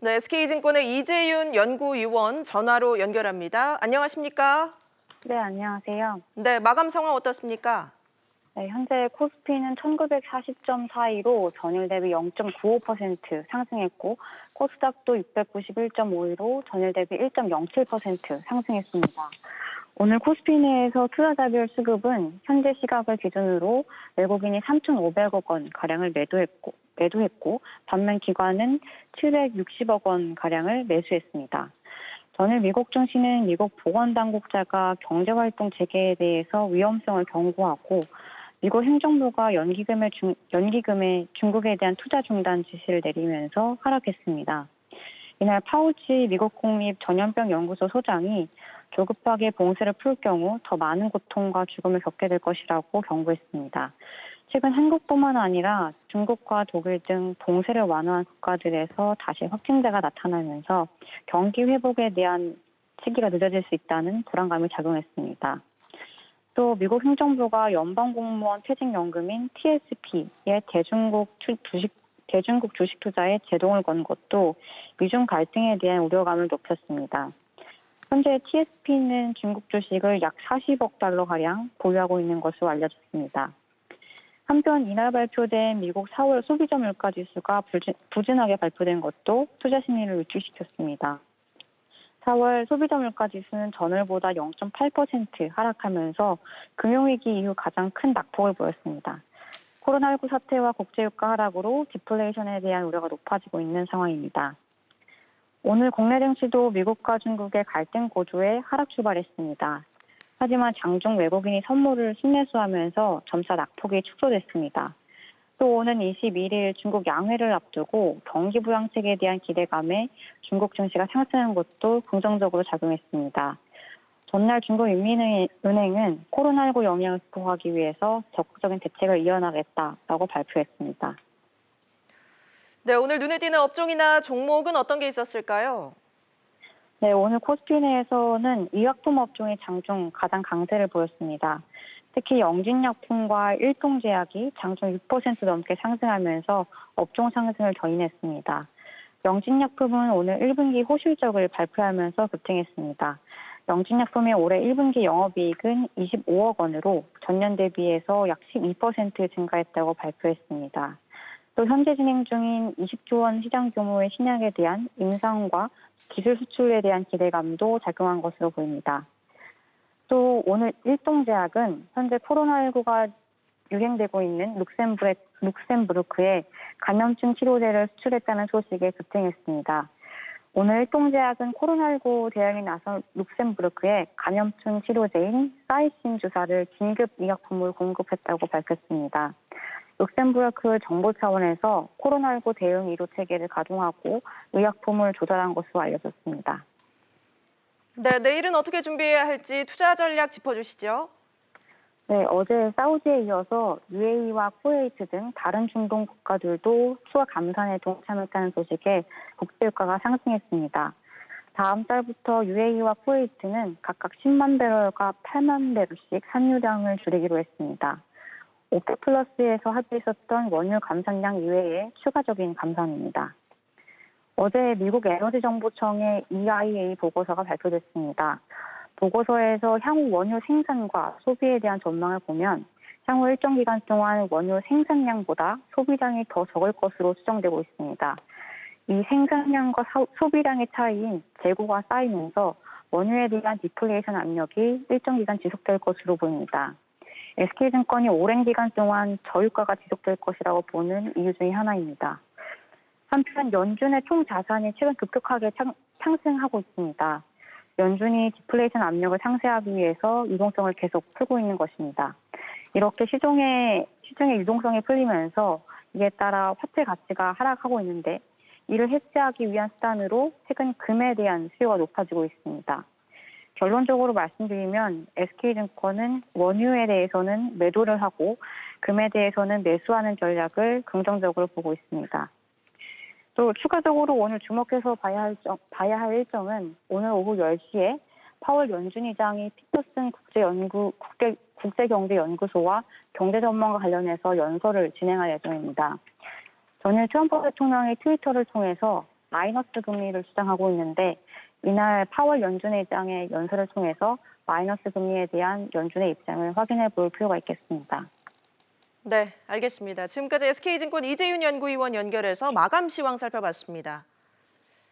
네, SK증권의 이재윤 연구위원 전화로 연결합니다. 안녕하십니까? 네, 안녕하세요. 네, 마감 상황 어떻습니까? 네, 현재 코스피는 1940점 사이로 전일 대비 0.95% 상승했고, 코스닥도 691.52로 전일 대비 1.07% 상승했습니다. 오늘 코스피 내에서 투자자별 수급은 현재 시각을 기준으로 외국인이 3,500억 원 가량을 매도했고 반면 기관은 760억 원 가량을 매수했습니다. 전일 미국 증시는 미국 보건당국자가 경제활동 재개에 대해서 위험성을 경고하고 미국 행정부가 연기금의 중국에 대한 투자 중단 지시를 내리면서 하락했습니다. 이날 파우치 미국 국립 전염병 연구소 소장이 조급하게 봉쇄를 풀 경우 더 많은 고통과 죽음을 겪게 될 것이라고 경고했습니다. 최근 한국뿐만 아니라 중국과 독일 등 봉쇄를 완화한 국가들에서 다시 확진자가 나타나면서 경기 회복에 대한 시기가 늦어질 수 있다는 불안감이 작용했습니다. 또 미국 행정부가 연방공무원 퇴직연금인 TSP의 대중국 주식 투자에 제동을 건 것도 미중 갈등에 대한 우려감을 높였습니다. 현재 TSP는 중국 주식을 약 40억 달러가량 보유하고 있는 것으로 알려졌습니다. 한편 이날 발표된 미국 4월 소비자 물가 지수가 부진하게 발표된 것도 투자 심리를 위축시켰습니다. 4월 소비자 물가 지수는 전월보다 0.8% 하락하면서 금융위기 이후 가장 큰 낙폭을 보였습니다. 코로나19 사태와 국제유가 하락으로 디플레이션에 대한 우려가 높아지고 있는 상황입니다. 오늘 국내 증시도 미국과 중국의 갈등 고조에 하락 출발했습니다. 하지만 장중 외국인이 선물을 순매수하면서 점차 낙폭이 축소됐습니다. 또 오는 21일 중국 양회를 앞두고 경기 부양책에 대한 기대감에 중국 증시가 상승한 것도 긍정적으로 작용했습니다. 전날 중국인민은행은 코로나19 영향을 극복하기 위해서 적극적인 대책을 이어나가겠다라고 발표했습니다. 네, 오늘 눈에 띄는 업종이나 종목은 어떤 게 있었을까요? 네, 오늘 코스피 내에서는 의약품 업종이 장중 가장 강세를 보였습니다. 특히 영진약품과 일동제약이 장중 6% 넘게 상승하면서 업종 상승을 견인했습니다. 영진약품은 오늘 1분기 호실적을 발표하면서 급등했습니다. 영진약품의 올해 1분기 영업이익은 25억 원으로 전년 대비해서 약 12% 증가했다고 발표했습니다. 또 현재 진행 중인 20조 원 시장 규모의 신약에 대한 임상과 기술 수출에 대한 기대감도 작용한 것으로 보입니다. 또 오늘 일동제약은 현재 코로나19가 유행되고 있는 룩셈부르크에 감염증 치료제를 수출했다는 소식에 급등했습니다. 오늘 일동제약은 코로나19 대응에 나선 룩셈부르크에 감염증 치료제인 사이신 주사를 긴급 의약품으로 공급했다고 밝혔습니다. 룩셈부르크 정부 차원에서 코로나19 대응 의료 체계를 가동하고 의약품을 조달한 것으로 알려졌습니다. 네, 내일은 어떻게 준비해야 할지 투자 전략 짚어주시죠. 네, 어제 사우디에 이어서 UAE와 쿠웨이트 등 다른 중동 국가들도 추가 감산에 동참했다는 소식에 국제유가가 상승했습니다. 다음 달부터 UAE와 쿠웨이트는 각각 10만 배럴과 8만 배럴씩 산유량을 줄이기로 했습니다. 오펙 플러스에서 합의했었던 원유 감산량 이외에 추가적인 감산입니다. 어제 미국 에너지정보청의 EIA 보고서가 발표됐습니다. 보고서에서 향후 원유 생산과 소비에 대한 전망을 보면 향후 일정 기간 동안 원유 생산량보다 소비량이 더 적을 것으로 추정되고 있습니다. 이 생산량과 소비량의 차이인 재고가 쌓이면서 원유에 대한 디플레이션 압력이 일정 기간 지속될 것으로 보입니다. SK증권이 오랜 기간 동안 저유가가 지속될 것이라고 보는 이유 중에 하나입니다. 한편 연준의 총 자산이 최근 급격하게 상승하고 있습니다. 연준이 디플레이션 압력을 상쇄하기 위해서 유동성을 계속 풀고 있는 것입니다. 이렇게 시중의 유동성이 풀리면서 이에 따라 화폐 가치가 하락하고 있는데 이를 해지하기 위한 수단으로 최근 금에 대한 수요가 높아지고 있습니다. 결론적으로 말씀드리면 SK증권은 원유에 대해서는 매도를 하고 금에 대해서는 매수하는 전략을 긍정적으로 보고 있습니다. 또 추가적으로 오늘 주목해서 봐야 할 일정은 오늘 오후 10시에 파월 연준의장이 피터슨 국제경제연구소와 경제전망과 관련해서 연설을 진행할 예정입니다. 전일 트럼프 대통령이 트위터를 통해서 마이너스 금리를 주장하고 있는데 이날 파월 연준의장의 연설을 통해서 마이너스 금리에 대한 연준의 입장을 확인해 볼 필요가 있겠습니다. 네, 알겠습니다. 지금까지 SK증권 이재윤 연구위원 연결해서 마감 시황 살펴봤습니다.